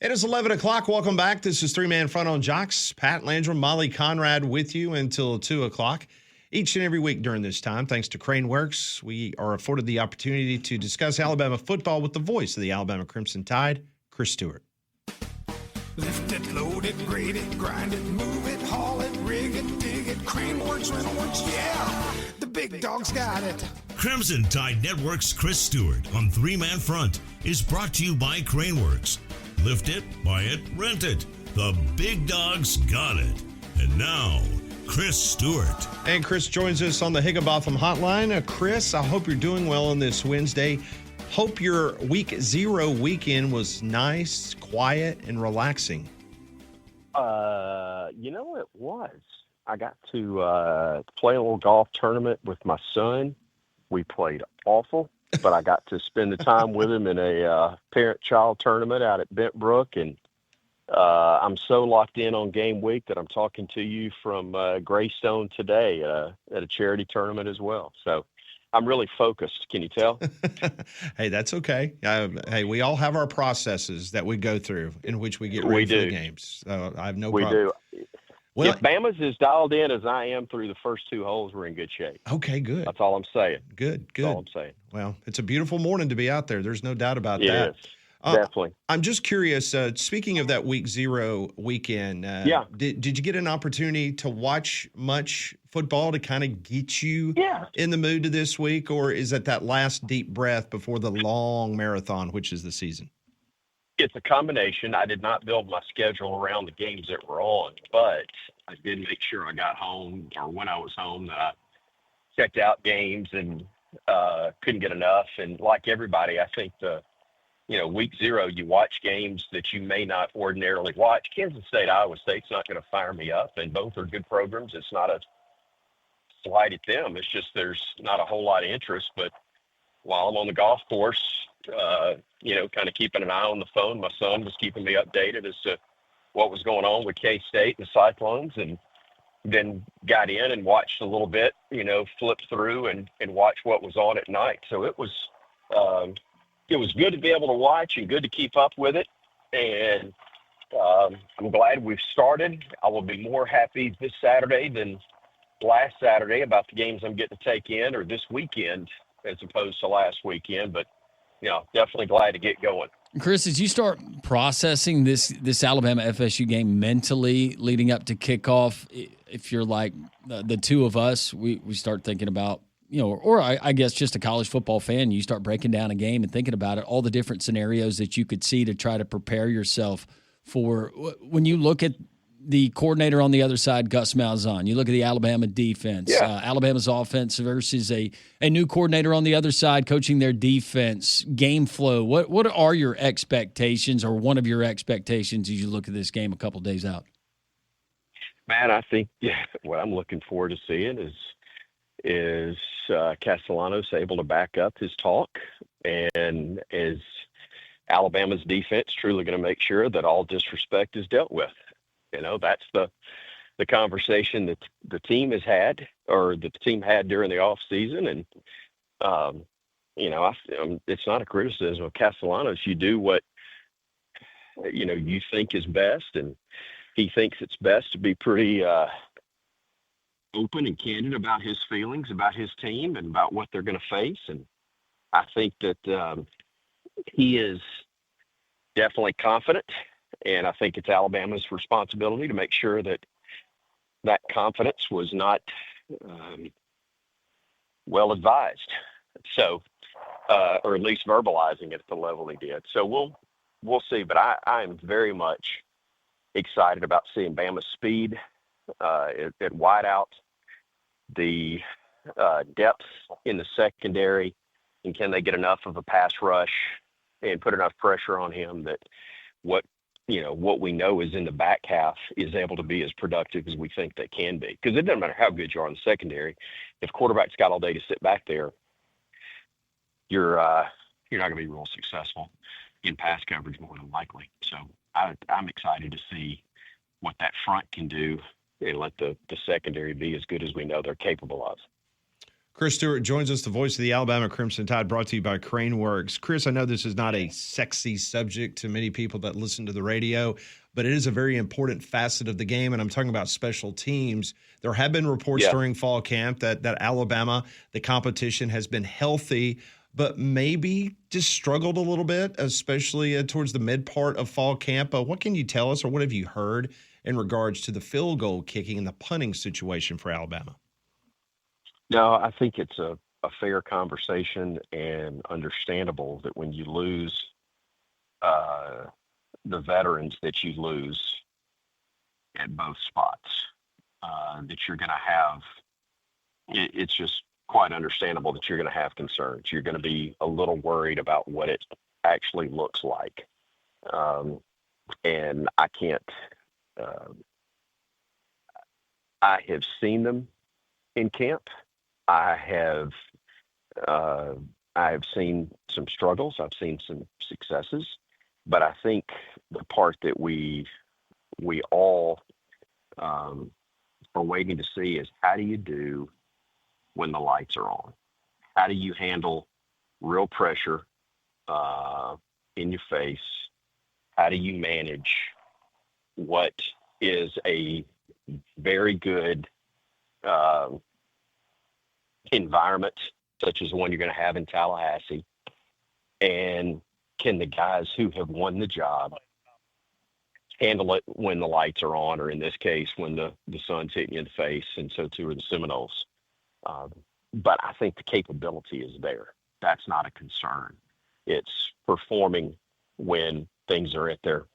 It is 11 o'clock. Welcome back. This is Three Man Front on Jocks. Pat Landrum, Molly Conrad with you until 2 o'clock. Each and every week during this time, thanks to Crane Works, we are afforded the opportunity to discuss Alabama football with the voice of the Alabama Crimson Tide, Chris Stewart. Lift it, load it, grade it, grind it, move it, haul it, rig it, dig it, Crane Works, Rental Works, yeah, the big dog's got it. Crimson Tide Network's Chris Stewart on Three Man Front is brought to you by Crane Works. Lift it, buy it, rent it. The big dog's got it. And now, Chris Stewart. And Chris joins us on the Higginbotham Hotline. Chris, I hope you're doing well on this Wednesday. Hope your week 0 weekend was nice, quiet, and relaxing. It was. I got to play a little golf tournament with my son. We played awful, but I got to spend the time with him in a parent-child tournament out at Bent Brook, and I'm so locked in on game week that I'm talking to you from Greystone today at a charity tournament as well. So I'm really focused. Can you tell? Hey, that's okay. Hey, we all have our processes that we go through in which we get ready for the games. So I have no problem. We do. Well, if Bama's as dialed in as I am through the first 2 holes, we're in good shape. Okay, good. That's all I'm saying. Good. That's all I'm saying. Well, it's a beautiful morning to be out there. There's no doubt about that. Yes, definitely. I'm just curious, speaking of that week 0 weekend, did you get an opportunity to watch much football to kind of get you in the mood to this week, or is it that last deep breath before the long marathon, which is the season? It's a combination. I did not build my schedule around the games that were on, but I did make sure I got home, or when I was home, that I checked out games and couldn't get enough. And like everybody, I think week 0, you watch games that you may not ordinarily watch. Kansas State, Iowa State's not going to fire me up, and both are good programs. It's not a slight at them. It's just there's not a whole lot of interest. But while I'm on the golf course, kind of keeping an eye on the phone, my son was keeping me updated as to what was going on with K-State and the Cyclones, and then got in and watched a little bit, flipped through and watch what was on at night. So it was good to be able to watch and good to keep up with it. And I'm glad we've started. I will be more happy this Saturday than last Saturday about the games I'm getting to take in, or this weekend as opposed to last weekend. But, definitely glad to get going. Chris, as you start processing this Alabama-FSU game mentally leading up to kickoff, if you're like the two of us, we start thinking about, or I guess just a college football fan, you start breaking down a game and thinking about it, all the different scenarios that you could see to try to prepare yourself for. When you look at the coordinator on the other side, Gus Malzahn, you look at the Alabama defense, Alabama's offense versus a new coordinator on the other side coaching their defense, game flow. What are your expectations, or one of your expectations as you look at this game a couple days out? Man, I think what I'm looking forward to seeing is Castellanos able to back up his talk, and is Alabama's defense truly going to make sure that all disrespect is dealt with? That's the conversation that the team has had, or the team had during the off season. And, it's not a criticism of Castellanos. You do what, you think is best, and he thinks it's best to be pretty open and candid about his feelings about his team and about what they're going to face. And I think that he is definitely confident. And I think it's Alabama's responsibility to make sure that confidence was not well advised. So, or at least verbalizing it at the level he did. So we'll see. But I am very much excited about seeing Bama's speed at wideout, the depth in the secondary, and can they get enough of a pass rush and put enough pressure on him that what we know is in the back half is able to be as productive as we think they can be. Because it doesn't matter how good you are in the secondary. If quarterback's got all day to sit back there, you're not going to be real successful in pass coverage more than likely. So I'm excited to see what that front can do and let the secondary be as good as we know they're capable of. Chris Stewart joins us, the voice of the Alabama Crimson Tide, brought to you by Crane Works. Chris, I know this is not a sexy subject to many people that listen to the radio, but it is a very important facet of the game, and I'm talking about special teams. There have been reports during fall camp that Alabama, the competition has been healthy, but maybe just struggled a little bit, especially towards the mid part of fall camp. What can you tell us, or what have you heard in regards to the field goal kicking and the punting situation for Alabama? No, I think it's a fair conversation and understandable that when you lose the veterans that you lose at both spots, that you're going to have, it's just quite understandable that you're going to have concerns. You're going to be a little worried about what it actually looks like. And I can't, I have seen them in camp. I have seen some struggles. I've seen some successes, but I think the part that we all are waiting to see is, how do you do when the lights are on? How do you handle real pressure in your face? How do you manage what is a very good environment, such as the one you're going to have in Tallahassee? And can the guys who have won the job handle it when the lights are on, or in this case, when the sun's hitting you in the face, and so too are the Seminoles. But I think the capability is there. That's not a concern. It's performing when things are at their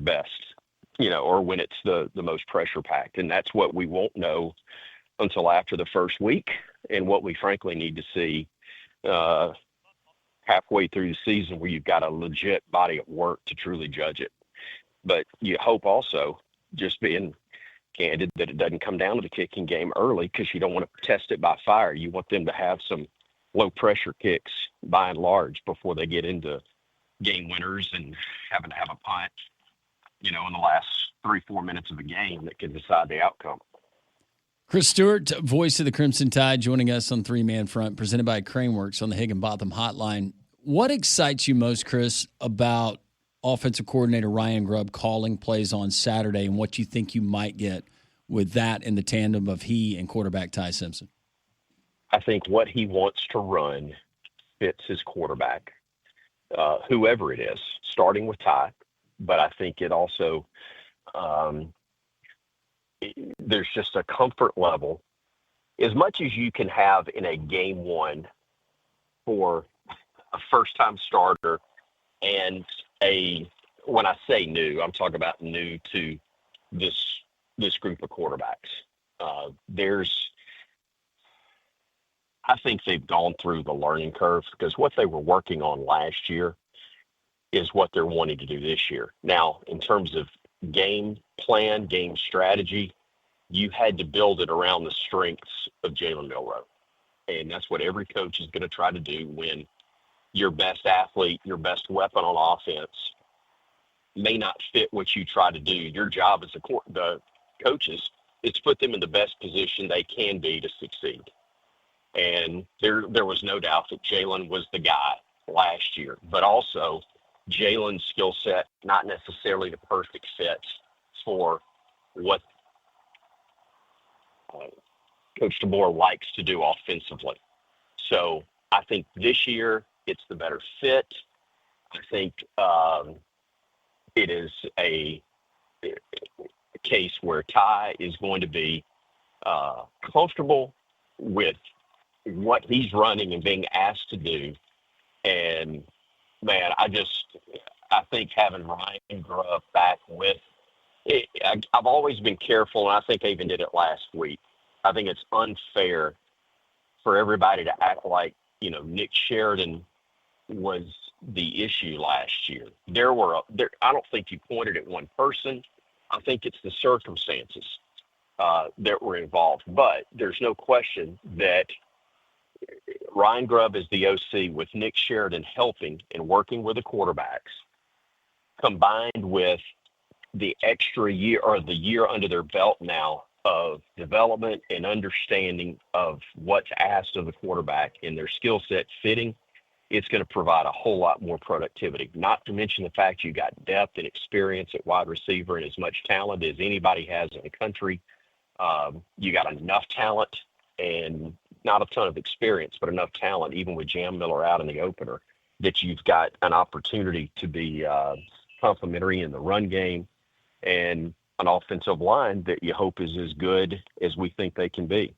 best, or when it's the most pressure packed. And that's what we won't know until after the first week, and what we frankly need to see halfway through the season, where you've got a legit body of work to truly judge it. But you hope also, just being candid, that it doesn't come down to the kicking game early, because you don't want to test it by fire. You want them to have some low pressure kicks by and large before they get into game winners and having to have a punt, in the last 3-4 minutes of a game that can decide the outcome. Chris Stewart, voice of the Crimson Tide, joining us on Three Man Front, presented by Crane Works on the Higginbotham Hotline. What excites you most, Chris, about offensive coordinator Ryan Grubb calling plays on Saturday, and what you think you might get with that in the tandem of he and quarterback Ty Simpson? I think what he wants to run fits his quarterback, whoever it is, starting with Ty. But I think it also, there's just a comfort level, as much as you can have in a game one for a first-time starter, and when I say new, I'm talking about new to this group of quarterbacks. I think they've gone through the learning curve, because what they were working on last year is what they're wanting to do this year. Now, in terms of game plan, game strategy, you had to build it around the strengths of Jalen Milroe. And that's what every coach is going to try to do when your best athlete, your best weapon on offense may not fit what you try to do. Your job as the coaches is to put them in the best position they can be to succeed. And there was no doubt that Jalen was the guy last year, but also Jalen's skill set, not necessarily the perfect fit for what Coach DeBoer likes to do offensively. So I think this year it's the better fit. I think it is a case where Ty is going to be comfortable with what he's running and being asked to do. And man, I think having Ryan Grubb back with it, I've always been careful, and I think I even did it last week. I think it's unfair for everybody to act like, Nick Sheridan was the issue last year. I don't think you pointed at one person. I think it's the circumstances that were involved. But there's no question that Ryan Grubb is the OC, with Nick Sheridan helping and working with the quarterbacks, combined with the extra year, or the year under their belt now of development and understanding of what's asked of the quarterback and their skill set fitting, it's going to provide a whole lot more productivity. Not to mention the fact you got depth and experience at wide receiver and as much talent as anybody has in the country. You got enough talent and not a ton of experience, but enough talent, even with Jam Miller out in the opener, that you've got an opportunity to be complementary in the run game and an offensive line that you hope is as good as we think they can be.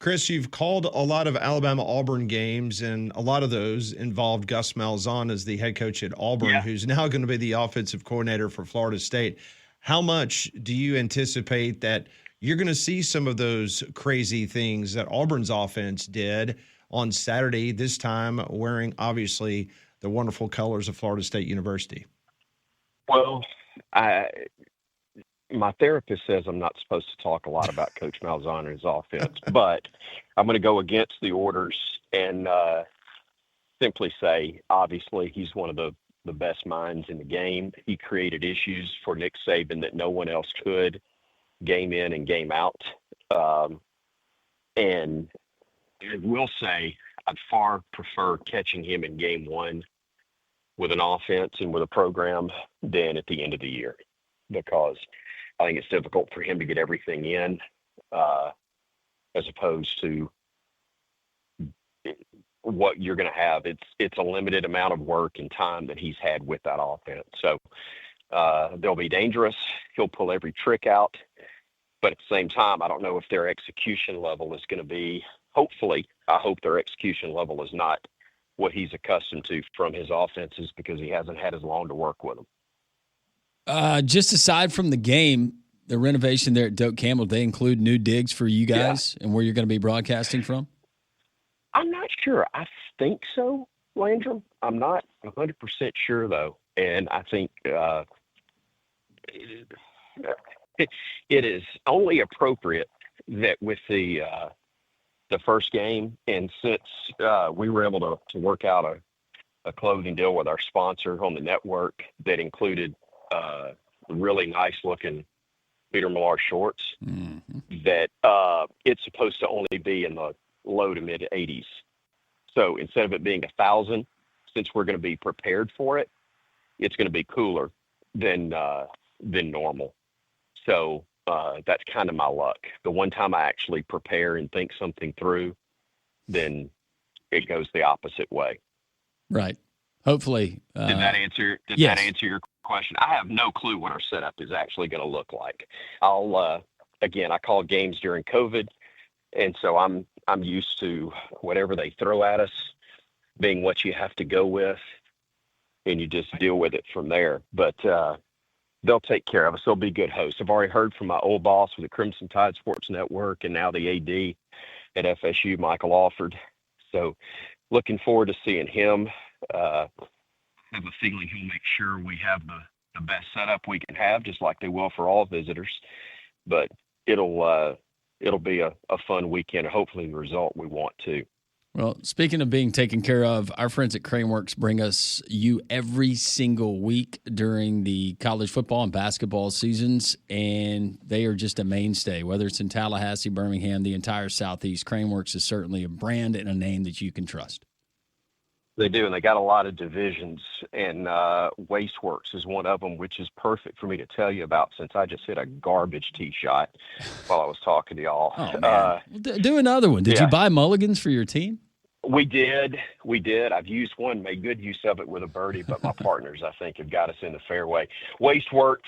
Chris, you've called a lot of Alabama-Auburn games, and a lot of those involved Gus Malzahn as the head coach at Auburn, who's now going to be the offensive coordinator for Florida State. How much do you anticipate that you're going to see some of those crazy things that Auburn's offense did on Saturday, this time wearing, obviously, the wonderful colors of Florida State University? Well, my therapist says I'm not supposed to talk a lot about Coach Malzahn and his offense, but I'm going to go against the orders and simply say, obviously, he's one of the best minds in the game. He created issues for Nick Saban that no one else could, game in and game out. And I will say I'd far prefer catching him in game one with an offense and with a program than at the end of the year, because I think it's difficult for him to get everything in as opposed to what you're going to have. It's a limited amount of work and time that he's had with that offense. So they'll be dangerous. He'll pull every trick out. But at the same time, I don't know if their execution level is going to be, hopefully, I hope their execution level is not what he's accustomed to from his offenses, because he hasn't had as long to work with them. Just aside from the game, the renovation there at Doak Campbell, they include new digs for you guys and where you're going to be broadcasting from? I'm not sure. I think so, Landrum. I'm not 100% sure, though. And I think it is only appropriate that with the first game, and since we were able to work out a clothing deal with our sponsor on the network that included really nice looking Peter Millar shorts, that it's supposed to only be in the low to mid 80s. So instead of it being 1,000, since we're going to be prepared for it, it's going to be cooler than normal. So that's kind of my luck. The one time I actually prepare and think something through, then it goes the opposite way. Right. Hopefully. Did that answer your question? I have no clue what our setup is actually going to look like. I call games during COVID, and so I'm used to whatever they throw at us being what you have to go with, and you just deal with it from there. But they'll take care of us. They'll be good hosts. I've already heard from my old boss with the Crimson Tide Sports Network, and now the AD at FSU, Michael Alford. So looking forward to seeing him. I have a feeling he'll make sure we have the best setup we can have, just like they will for all visitors. But it'll be a fun weekend, and hopefully the result we want to. Well, speaking of being taken care of, our friends at Craneworks bring us you every single week during the college football and basketball seasons, and they are just a mainstay. Whether it's in Tallahassee, Birmingham, the entire Southeast, Craneworks is certainly a brand and a name that you can trust. They do, and they got a lot of divisions, and Wasteworks is one of them, which is perfect for me to tell you about since I just hit a garbage tee shot while I was talking to y'all. Oh, man. Do another one. Did you buy mulligans for your team? We did. I've used one, made good use of it with a birdie, but my partners, I think, have got us in the fairway. Wasteworks,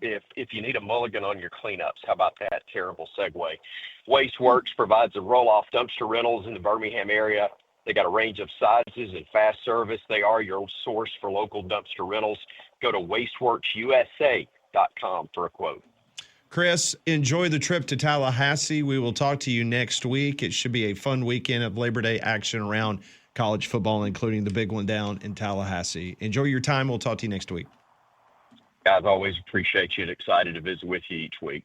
if you need a mulligan on your cleanups, how about that terrible segue? Wasteworks provides a roll-off dumpster rentals in the Birmingham area. They got a range of sizes and fast service. They are your source for local dumpster rentals. Go to wasteworksusa.com for a quote. Chris, enjoy the trip to Tallahassee. We will talk to you next week. It should be a fun weekend of Labor Day action around college football, including the big one down in Tallahassee. Enjoy your time. We'll talk to you next week. Guys, always appreciate you and excited to visit with you each week.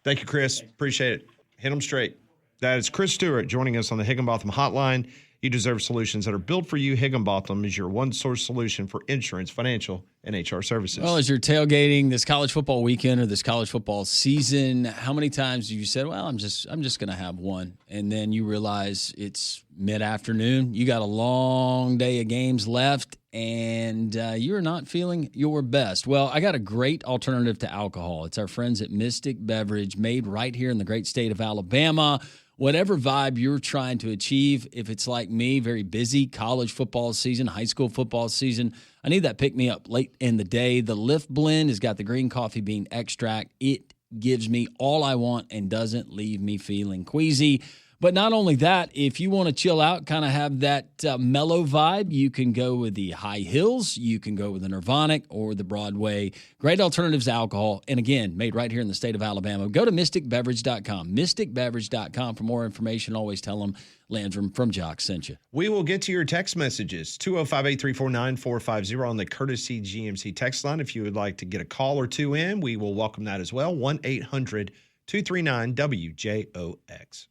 Thank you, Chris. Appreciate it. Hit them straight. That is Chris Stewart joining us on the Higginbotham Hotline. You deserve solutions that are built for you. Higginbotham is your one-source solution for insurance, financial, and HR services. Well, as you're tailgating this college football weekend or this college football season, how many times have you said, well, I'm just going to have one, and then you realize it's mid-afternoon, you got a long day of games left, and you're not feeling your best? Well, I got a great alternative to alcohol. It's our friends at Mystic Beverage, made right here in the great state of Alabama. Whatever vibe you're trying to achieve, if it's like me, very busy college football season, high school football season, I need that pick-me-up late in the day. The Lift Blend has got the green coffee bean extract. It gives me all I want and doesn't leave me feeling queasy. But not only that, if you want to chill out, kind of have that mellow vibe, you can go with the High Hills, you can go with the Nirvanic or the Broadway. Great alternatives to alcohol. And again, made right here in the state of Alabama. Go to mysticbeverage.com. Mysticbeverage.com for more information. Always tell them Landrum from Jock sent you. We will get to your text messages, 205-834-9450 on the Courtesy GMC text line. If you would like to get a call or two in, we will welcome that as well. 1-800-239-WJOX.